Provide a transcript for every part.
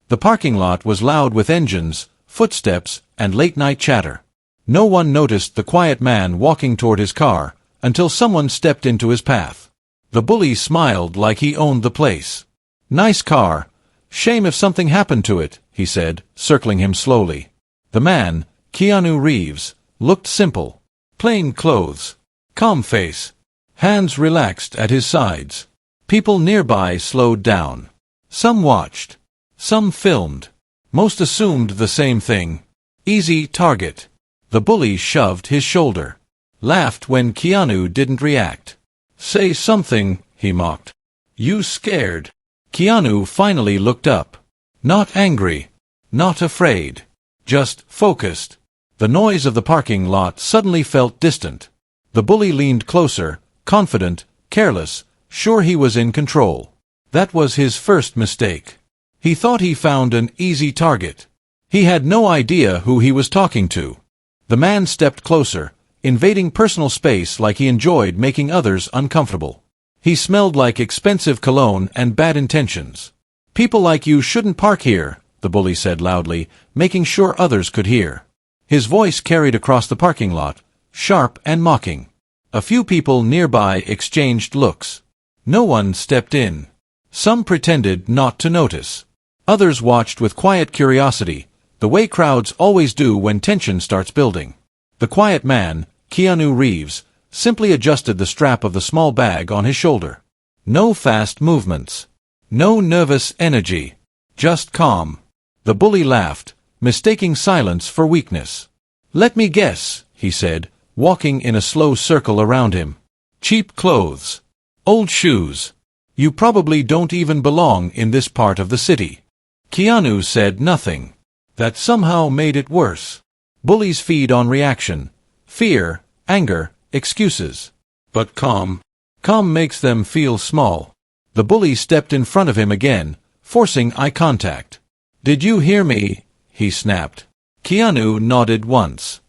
The parking lot was loud with engines, footsteps, and late-night chatter. No one noticed the quiet man walking toward his car, until someone stepped into his path. The bully smiled like he owned the place. "Nice car. Shame if something happened to it," he said, circling him slowly. The man, Keanu Reeves, looked simple. Plain clothes. Calm face. Hands relaxed at his sides. People nearby slowed down. Some watched. Some filmed. Most assumed the same thing. Easy target. The bully shoved his shoulder. Laughed when Keanu didn't react. "Say something," he mocked. "You scared?" Keanu finally looked up. Not angry. Not afraid. Just focused. The noise of the parking lot suddenly felt distant. The bully leaned closer, confident, careless, sure he was in control. That was his first mistake. He thought he found an easy target. He had no idea who he was talking to. The man stepped closer, invading personal space like he enjoyed making others uncomfortable. He smelled like expensive cologne and bad intentions. "People like you shouldn't park here," the bully said loudly, making sure others could hear. His voice carried across the parking lot, sharp and mocking. A few people nearby exchanged looks. No one stepped in. Some pretended not to notice. Others watched with quiet curiosity, the way crowds always do when tension starts building. The quiet man, Keanu Reeves, simply adjusted the strap of the small bag on his shoulder. No fast movements. No nervous energy. Just calm. The bully laughed, mistaking silence for weakness. "Let me guess," he said, walking in a slow circle around him. "Cheap clothes. Old shoes. You probably don't even belong in this part of the city." Keanu said nothing. That somehow made it worse. Bullies feed on reaction. Fear, anger, excuses. But calm makes them feel small. The bully stepped in front of him again, forcing eye contact. "Did you hear me?" he snapped. Keanu nodded once.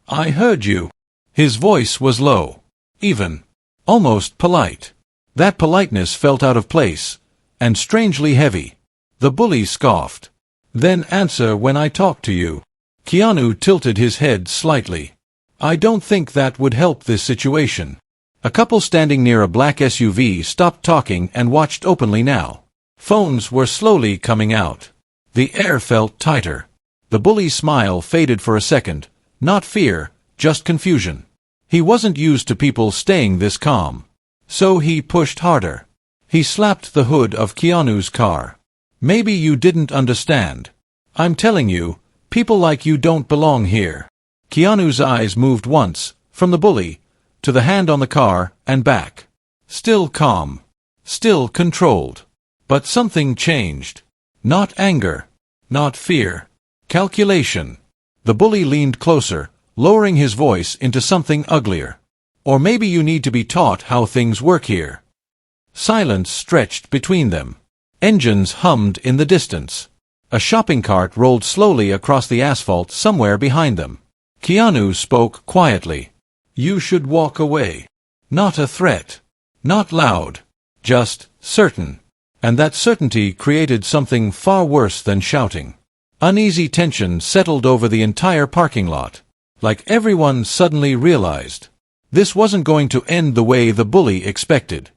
"I heard you." His voice was low. Even. Almost polite. That politeness felt out of place, and strangely heavy. The bully scoffed. "Then answer when I talk to you." Keanu tilted his head slightly. "I don't think that would help this situation." A couple standing near a black SUV stopped talking and watched openly now. Phones were slowly coming out. The air felt tighter. The bully's smile faded for a second. Not fear, just confusion. He wasn't used to people staying this calm. So he pushed harder. He slapped the hood of Keanu's car. "Maybe you didn't understand. I'm telling you, people like you don't belong here." Keanu's eyes moved once, from the bully, to the hand on the car, and back. Still calm. Still controlled. But something changed. Not anger. Not fear. Calculation. The bully leaned closer, lowering his voice into something uglier. "Or maybe you need to be taught how things work here." Silence stretched between them. Engines hummed in the distance. A shopping cart rolled slowly across the asphalt somewhere behind them. Keanu spoke quietly. "You should walk away." Not a threat. Not loud. Just certain. And that certainty created something far worse than shouting. Uneasy tension settled over the entire parking lot. Like everyone suddenly realized. This wasn't going to end the way the bully expected.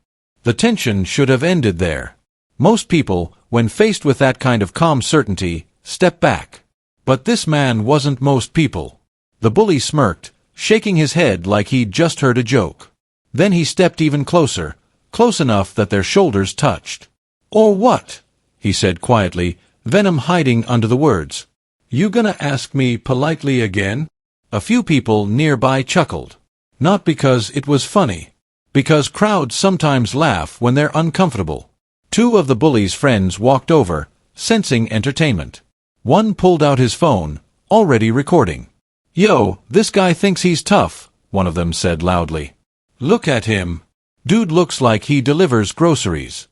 The tension should have ended there. Most people, when faced with that kind of calm certainty, step back. But this man wasn't most people. The bully smirked, shaking his head like he'd just heard a joke. Then he stepped even closer, close enough that their shoulders touched. "Or what?" he said quietly, venom hiding under the words. "You gonna ask me politely again?" A few people nearby chuckled. Not because it was funny. Because crowds sometimes laugh when they're uncomfortable. Two of the bully's friends walked over, sensing entertainment. One pulled out his phone, already recording. "Yo, this guy thinks he's tough," one of them said loudly. "Look at him. Dude looks like he delivers groceries."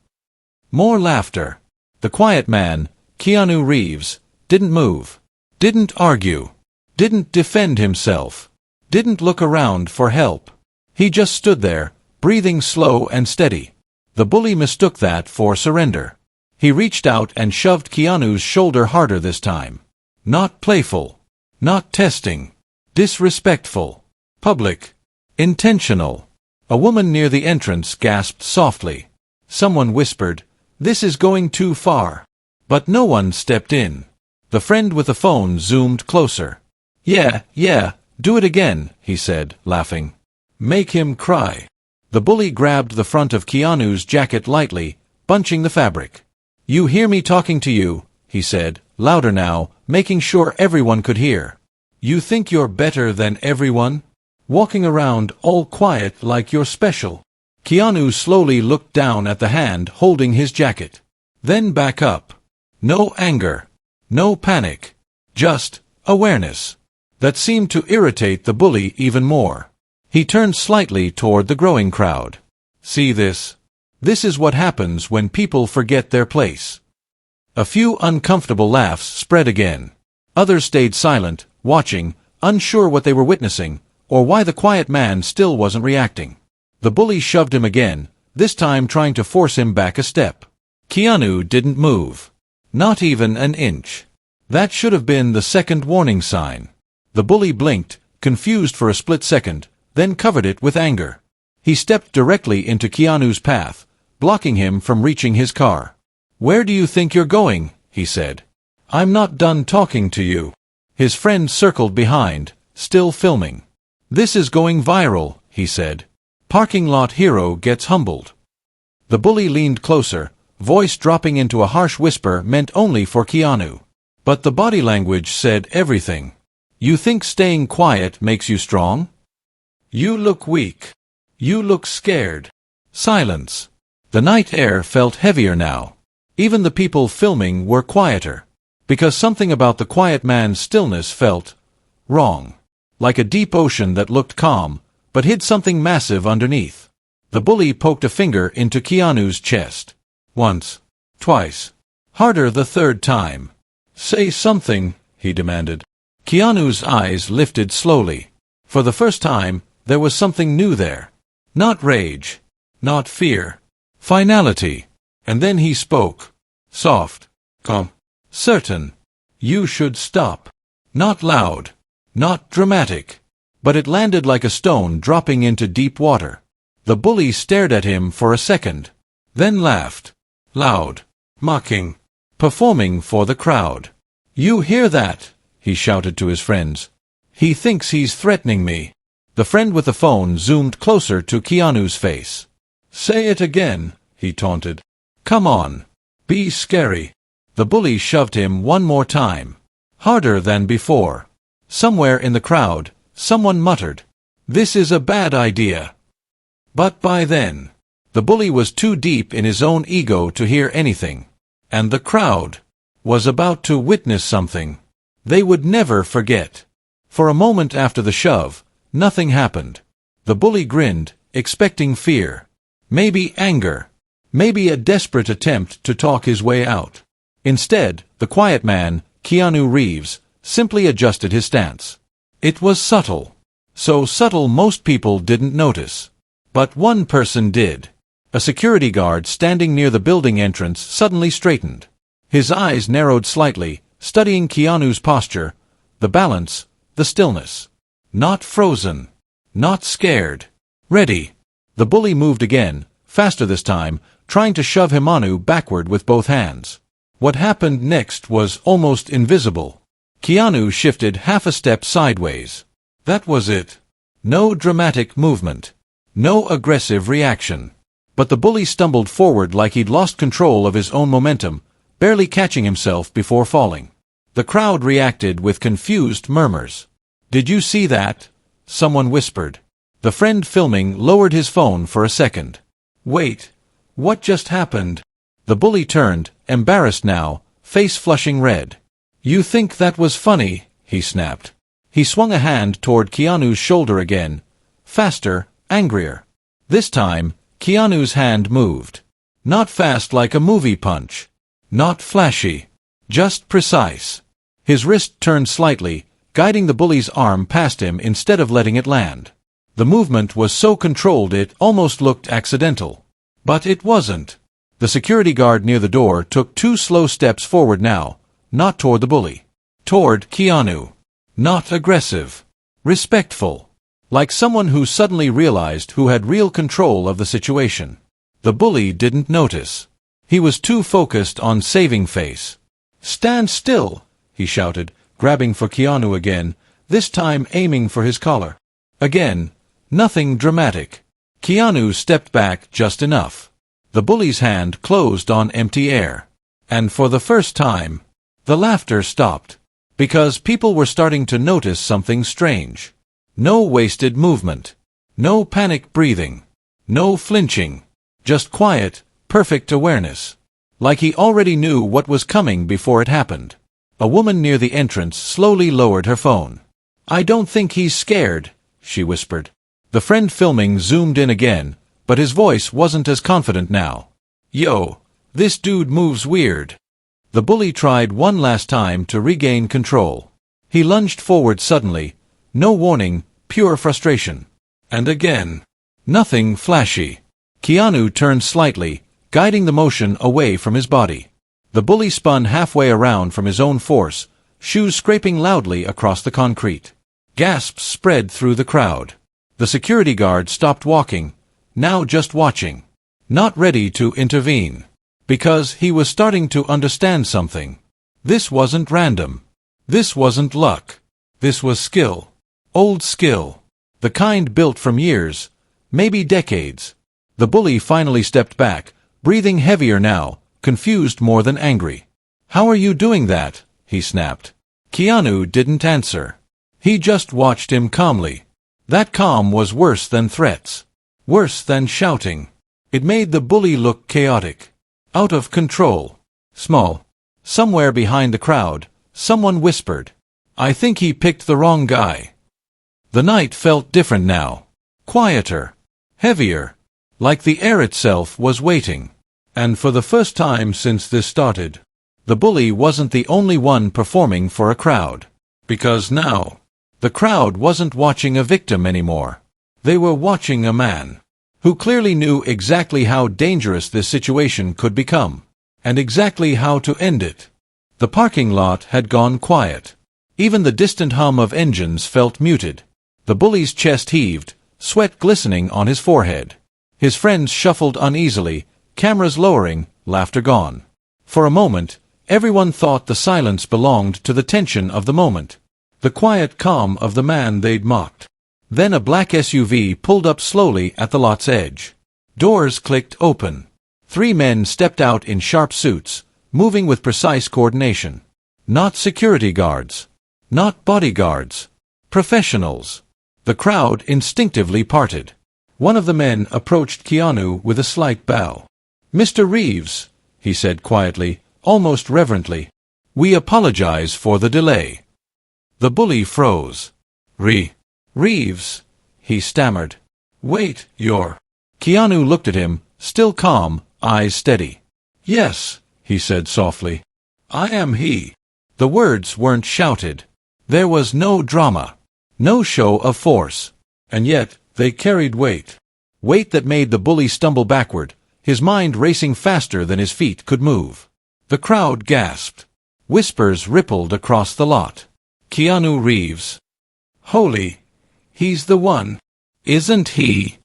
More laughter. The quiet man, Keanu Reeves, didn't move. Didn't argue. Didn't defend himself. Didn't look around for help. He just stood there, breathing slow and steady. The bully mistook that for surrender. He reached out and shoved Keanu's shoulder harder this time. Not playful. Not testing. Disrespectful. Public. Intentional. A woman near the entrance gasped softly. Someone whispered, "This is going too far." But no one stepped in. The friend with the phone zoomed closer. Yeah, do it again," he said, laughing. "Make him cry." The bully grabbed the front of Keanu's jacket lightly, bunching the fabric. "You hear me talking to you," he said, louder now, making sure everyone could hear. "You think you're better than everyone? Walking around all quiet like you're special." Keanu slowly looked down at the hand holding his jacket. Then back up. No anger. No panic. Just awareness. That seemed to irritate the bully even more. He turned slightly toward the growing crowd. "See this? This is what happens when people forget their place." A few uncomfortable laughs spread again. Others stayed silent, watching, unsure what they were witnessing, or why the quiet man still wasn't reacting. The bully shoved him again, this time trying to force him back a step. Keanu didn't move. Not even an inch. That should have been the second warning sign. The bully blinked, confused for a split second, then covered it with anger. He stepped directly into Keanu's path, blocking him from reaching his car. "Where do you think you're going?" he said. "I'm not done talking to you." His friend circled behind, still filming. "This is going viral," he said. "Parking lot hero gets humbled." The bully leaned closer, voice dropping into a harsh whisper meant only for Keanu. But the body language said everything. "You think staying quiet makes you strong? You look weak. You look scared." Silence. The night air felt heavier now. Even the people filming were quieter. Because something about the quiet man's stillness felt wrong. Like a deep ocean that looked calm, but hid something massive underneath. The bully poked a finger into Keanu's chest. Once. Twice. Harder the third time. "Say something," he demanded. Keanu's eyes lifted slowly. For the first time, there was something new there. Not rage. Not fear. Finality. And then he spoke. Soft. Calm. Certain. "You should stop." Not loud. Not dramatic. But it landed like a stone dropping into deep water. The bully stared at him for a second. Then laughed. Loud. Mocking. Performing for the crowd. "You hear that?" he shouted to his friends. "He thinks he's threatening me." The friend with the phone zoomed closer to Keanu's face. "Say it again," he taunted. "Come on. Be scary." The bully shoved him one more time. Harder than before. Somewhere in the crowd, someone muttered, "This is a bad idea." But by then, the bully was too deep in his own ego to hear anything. And the crowd was about to witness something they would never forget. For a moment after the shove, nothing happened. The bully grinned, expecting fear. Maybe anger. Maybe a desperate attempt to talk his way out. Instead, the quiet man, Keanu Reeves, simply adjusted his stance. It was subtle. So subtle most people didn't notice. But one person did. A security guard standing near the building entrance suddenly straightened. His eyes narrowed slightly, studying Keanu's posture, the balance, the stillness. Not frozen. Not scared. Ready. The bully moved again, faster this time, trying to shove Keanu backward with both hands. What happened next was almost invisible. Keanu shifted half a step sideways. That was it. No dramatic movement. No aggressive reaction. But the bully stumbled forward like he'd lost control of his own momentum, barely catching himself before falling. The crowd reacted with confused murmurs. "Did you see that?" someone whispered. The friend filming lowered his phone for a second. "Wait. What just happened?" The bully turned, embarrassed now, face flushing red. "You think that was funny?" he snapped. He swung a hand toward Keanu's shoulder again. Faster, angrier. This time, Keanu's hand moved. Not fast like a movie punch. Not flashy. Just precise. His wrist turned slightly, guiding the bully's arm past him instead of letting it land. The movement was so controlled it almost looked accidental. But it wasn't. The security guard near the door took 2 slow steps forward now, not toward the bully. Toward Keanu. Not aggressive. Respectful. Like someone who suddenly realized who had real control of the situation. The bully didn't notice. He was too focused on saving face. "Stand still!" he shouted, grabbing for Keanu again, this time aiming for his collar. Again, nothing dramatic. Keanu stepped back just enough. The bully's hand closed on empty air. And for the first time, the laughter stopped. Because people were starting to notice something strange. No wasted movement. No panic breathing. No flinching. Just quiet, perfect awareness. Like he already knew what was coming before it happened. A woman near the entrance slowly lowered her phone. "I don't think he's scared," she whispered. The friend filming zoomed in again, but his voice wasn't as confident now. "Yo, this dude moves weird." The bully tried one last time to regain control. He lunged forward suddenly, no warning, pure frustration. And again. Nothing flashy. Keanu turned slightly, guiding the motion away from his body. The bully spun halfway around from his own force, shoes scraping loudly across the concrete. Gasps spread through the crowd. The security guard stopped walking, now just watching. Not ready to intervene. Because he was starting to understand something. This wasn't random. This wasn't luck. This was skill. Old skill. The kind built from years, maybe decades. The bully finally stepped back, breathing heavier now, confused more than angry. "How are you doing that?" he snapped. Keanu didn't answer. He just watched him calmly. That calm was worse than threats. Worse than shouting. It made the bully look chaotic. Out of control. Small. Somewhere behind the crowd, someone whispered, "I think he picked the wrong guy." The night felt different now. Quieter. Heavier. Like the air itself was waiting. And for the first time since this started, the bully wasn't the only one performing for a crowd. Because now, the crowd wasn't watching a victim anymore. They were watching a man. Who clearly knew exactly how dangerous this situation could become, and exactly how to end it. The parking lot had gone quiet. Even the distant hum of engines felt muted. The bully's chest heaved, sweat glistening on his forehead. His friends shuffled uneasily, cameras lowering, laughter gone. For a moment, everyone thought the silence belonged to the tension of the moment. The quiet calm of the man they'd mocked. Then a black SUV pulled up slowly at the lot's edge. Doors clicked open. 3 men stepped out in sharp suits, moving with precise coordination. Not security guards. Not bodyguards. Professionals. The crowd instinctively parted. One of the men approached Keanu with a slight bow. "Mr. Reeves," he said quietly, almost reverently, "we apologize for the delay." The bully froze. Reeves, he stammered. "Wait, you're—" Keanu looked at him, still calm, eyes steady. "Yes," he said softly. "I am he." The words weren't shouted. There was no drama. No show of force. And yet, they carried weight. Weight that made the bully stumble backward, his mind racing faster than his feet could move. The crowd gasped. Whispers rippled across the lot. "Keanu Reeves. Holy. He's the one. Isn't he?"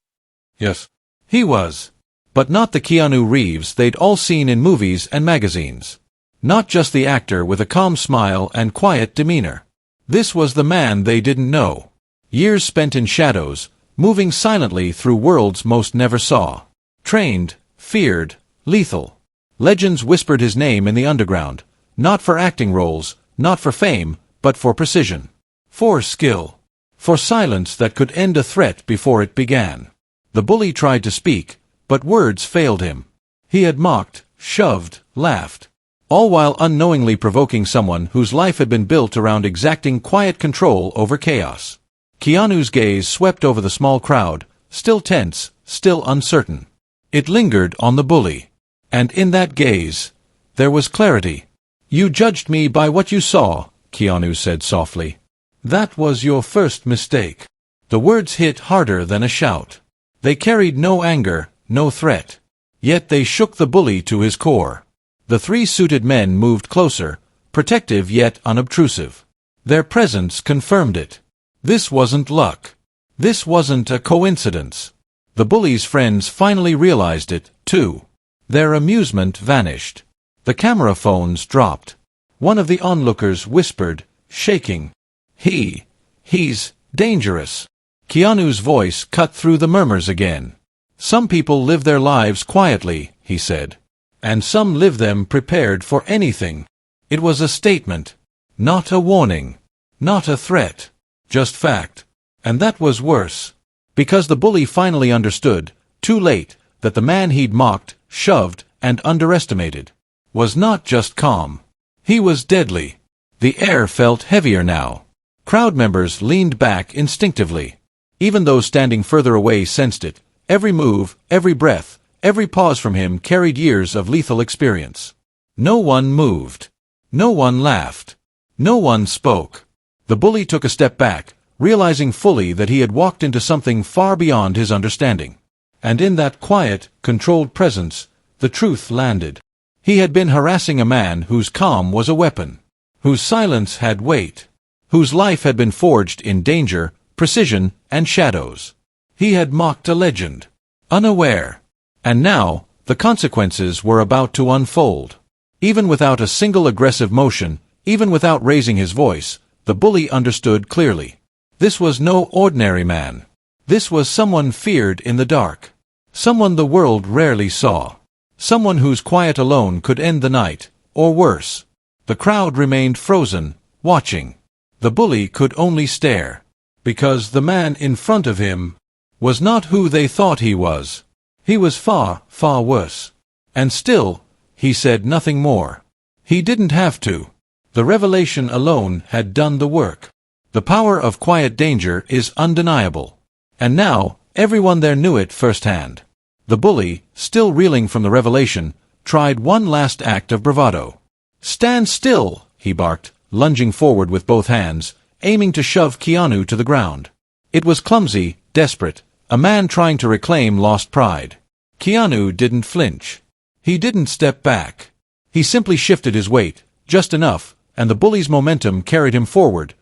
Yes, he was. But not the Keanu Reeves they'd all seen in movies and magazines. Not just the actor with a calm smile and quiet demeanor. This was the man they didn't know. Years spent in shadows, moving silently through worlds most never saw. Trained, feared, lethal. Legends whispered his name in the underground, not for acting roles, not for fame, but for precision. For skill. For silence that could end a threat before it began. The bully tried to speak, but words failed him. He had mocked, shoved, laughed. All while unknowingly provoking someone whose life had been built around exacting quiet control over chaos. Keanu's gaze swept over the small crowd, still tense, still uncertain. It lingered on the bully. And in that gaze, there was clarity. "You judged me by what you saw," Keanu said softly. "That was your first mistake." The words hit harder than a shout. They carried no anger, no threat. Yet they shook the bully to his core. The three suited men moved closer, protective yet unobtrusive. Their presence confirmed it. This wasn't luck. This wasn't a coincidence. The bully's friends finally realized it, too. Their amusement vanished. The camera phones dropped. One of the onlookers whispered, shaking, He's dangerous." Keanu's voice cut through the murmurs again. "Some people live their lives quietly," he said. "And some live them prepared for anything." It was a statement. Not a warning. Not a threat. Just fact. And that was worse. Because the bully finally understood, too late, that the man he'd mocked, shoved, and underestimated was not just calm. He was deadly. The air felt heavier now. Crowd members leaned back instinctively. Even those standing further away sensed it. Every move, every breath, every pause from him carried years of lethal experience. No one moved. No one laughed. No one spoke. The bully took a step back, realizing fully that he had walked into something far beyond his understanding. And in that quiet, controlled presence, the truth landed. He had been harassing a man whose calm was a weapon, whose silence had weight, whose life had been forged in danger, precision, and shadows. He had mocked a legend, unaware. And now, the consequences were about to unfold. Even without a single aggressive motion, even without raising his voice, the bully understood clearly. This was no ordinary man. This was someone feared in the dark. Someone the world rarely saw. Someone whose quiet alone could end the night, or worse. The crowd remained frozen, watching. The bully could only stare. Because the man in front of him was not who they thought he was. He was far, far worse. And still, he said nothing more. He didn't have to. The revelation alone had done the work. The power of quiet danger is undeniable. And now, everyone there knew it firsthand. The bully, still reeling from the revelation, tried one last act of bravado. "Stand still," he barked, lunging forward with both hands, aiming to shove Keanu to the ground. It was clumsy, desperate, a man trying to reclaim lost pride. Keanu didn't flinch. He didn't step back. He simply shifted his weight, just enough, and the bully's momentum carried him forward,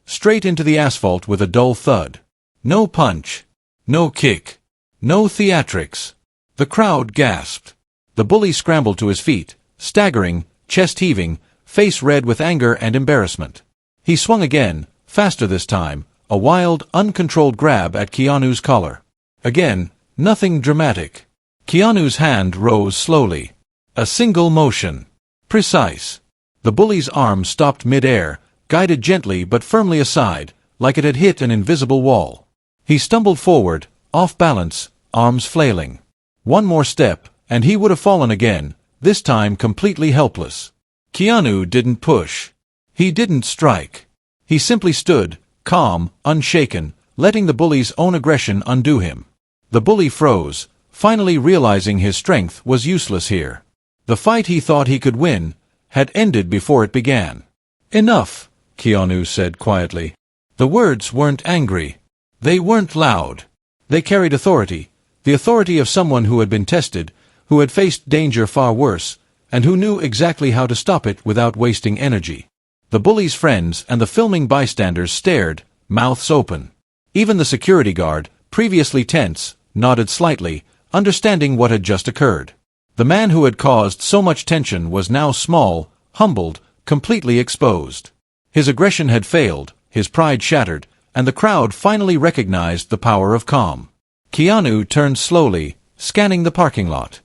straight into the asphalt with a dull thud. No punch. No kick. No theatrics. The crowd gasped. The bully scrambled to his feet, staggering, chest heaving, face red with anger and embarrassment. He swung again, faster this time, a wild, uncontrolled grab at Keanu's collar. Again, nothing dramatic. Keanu's hand rose slowly. A single motion. Precise. The bully's arm stopped mid-air, guided gently but firmly aside, like it had hit an invisible wall. He stumbled forward, off balance, arms flailing. One more step, and he would have fallen again, this time completely helpless. Keanu didn't push. He didn't strike. He simply stood, calm, unshaken, letting the bully's own aggression undo him. The bully froze, finally realizing his strength was useless here. The fight he thought he could win had ended before it began. "Enough," Keanu said quietly. The words weren't angry. They weren't loud. They carried authority, the authority of someone who had been tested, who had faced danger far worse, and who knew exactly how to stop it without wasting energy. The bully's friends and the filming bystanders stared, mouths open. Even the security guard, previously tense, nodded slightly, understanding what had just occurred. The man who had caused so much tension was now small, humbled, completely exposed. His aggression had failed, his pride shattered, and the crowd finally recognized the power of calm. Keanu turned slowly, scanning the parking lot.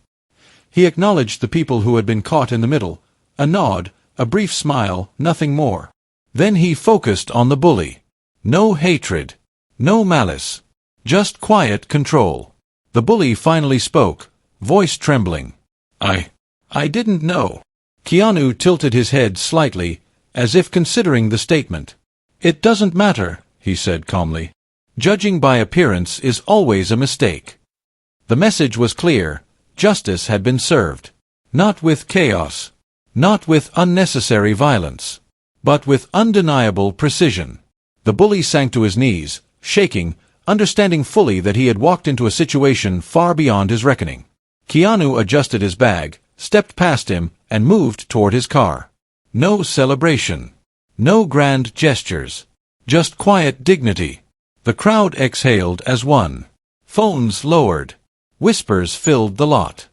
He acknowledged the people who had been caught in the middle, a nod, a brief smile, nothing more. Then he focused on the bully. No hatred. No malice. Just quiet control. The bully finally spoke, voice trembling. I didn't know." Keanu tilted his head slightly, as if considering the statement. "It doesn't matter," he said calmly. "Judging by appearance is always a mistake." The message was clear. Justice had been served. Not with chaos. Not with unnecessary violence. But with undeniable precision. The bully sank to his knees, shaking, understanding fully that he had walked into a situation far beyond his reckoning. Keanu adjusted his bag, stepped past him, and moved toward his car. No celebration. No grand gestures. Just quiet dignity. The crowd exhaled as one. Phones lowered. Whispers filled the lot.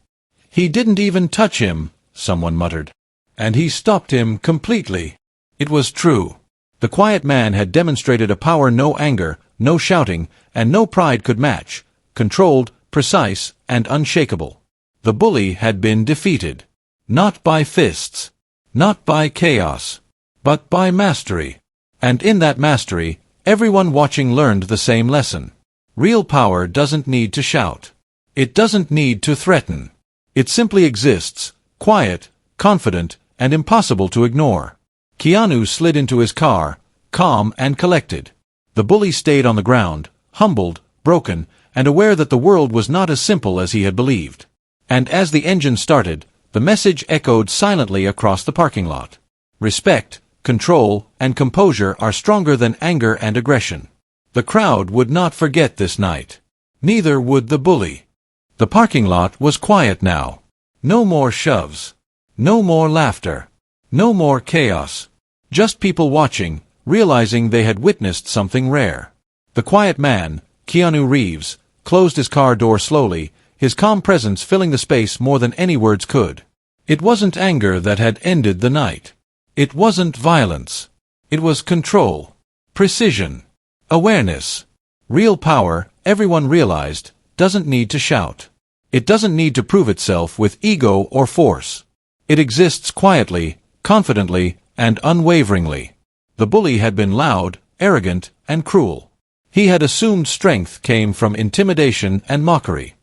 "He didn't even touch him," someone muttered. "And he stopped him completely." It was true. The quiet man had demonstrated a power no anger, no shouting, and no pride could match. Controlled, precise, and unshakable. The bully had been defeated. Not by fists. Not by chaos. But by mastery. And in that mastery, everyone watching learned the same lesson. Real power doesn't need to shout. It doesn't need to threaten. It simply exists, quiet, confident, and impossible to ignore. Keanu slid into his car, calm and collected. The bully stayed on the ground, humbled, broken, and aware that the world was not as simple as he had believed. And as the engine started, the message echoed silently across the parking lot. Respect, control, and composure are stronger than anger and aggression. The crowd would not forget this night. Neither would the bully. The parking lot was quiet now. No more shoves. No more laughter. No more chaos. Just people watching, realizing they had witnessed something rare. The quiet man, Keanu Reeves, closed his car door slowly, his calm presence filling the space more than any words could. It wasn't anger that had ended the night. It wasn't violence. It was control. Precision. Awareness. Real power, everyone realized, doesn't need to shout. It doesn't need to prove itself with ego or force. It exists quietly, confidently, and unwaveringly. The bully had been loud, arrogant, and cruel. He had assumed strength came from intimidation and mockery.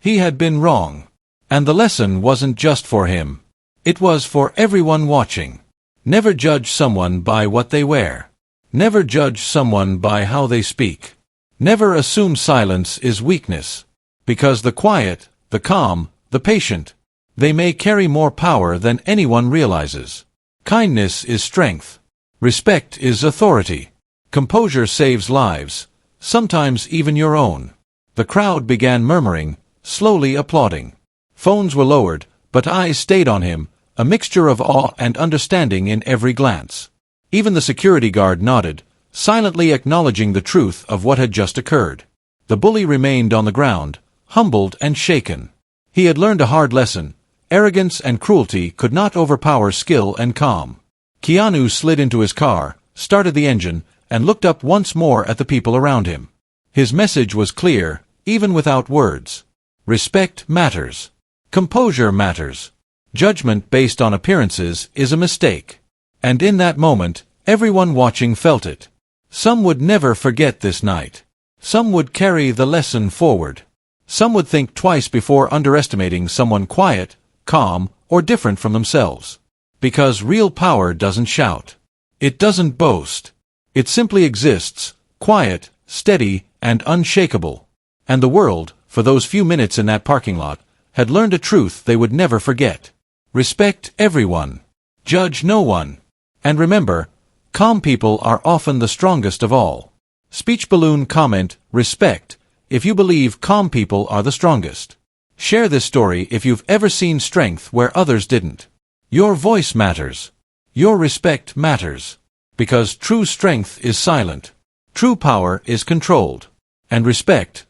He had been wrong. And the lesson wasn't just for him. It was for everyone watching. Never judge someone by what they wear. Never judge someone by how they speak. Never assume silence is weakness. Because the quiet, the calm, the patient, they may carry more power than anyone realizes. Kindness is strength. Respect is authority. Composure saves lives, sometimes even your own. The crowd began murmuring, slowly applauding. Phones were lowered, but eyes stayed on him, a mixture of awe and understanding in every glance. Even the security guard nodded, silently acknowledging the truth of what had just occurred. The bully remained on the ground, humbled and shaken. He had learned a hard lesson. Arrogance and cruelty could not overpower skill and calm. Keanu slid into his car, started the engine, and looked up once more at the people around him. His message was clear, even without words. Respect matters. Composure matters. Judgment based on appearances is a mistake. And in that moment, everyone watching felt it. Some would never forget this night. Some would carry the lesson forward. Some would think twice before underestimating someone quiet, calm, or different from themselves. Because real power doesn't shout. It doesn't boast. It simply exists, quiet, steady, and unshakable. And the world, for those few minutes in that parking lot, had learned a truth they would never forget. Respect everyone. Judge no one. And remember, calm people are often the strongest of all. Speech balloon comment, respect, if you believe calm people are the strongest. Share this story if you've ever seen strength where others didn't. Your voice matters. Your respect matters. Because true strength is silent. True power is controlled. And respect,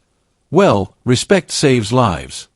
well, respect saves lives.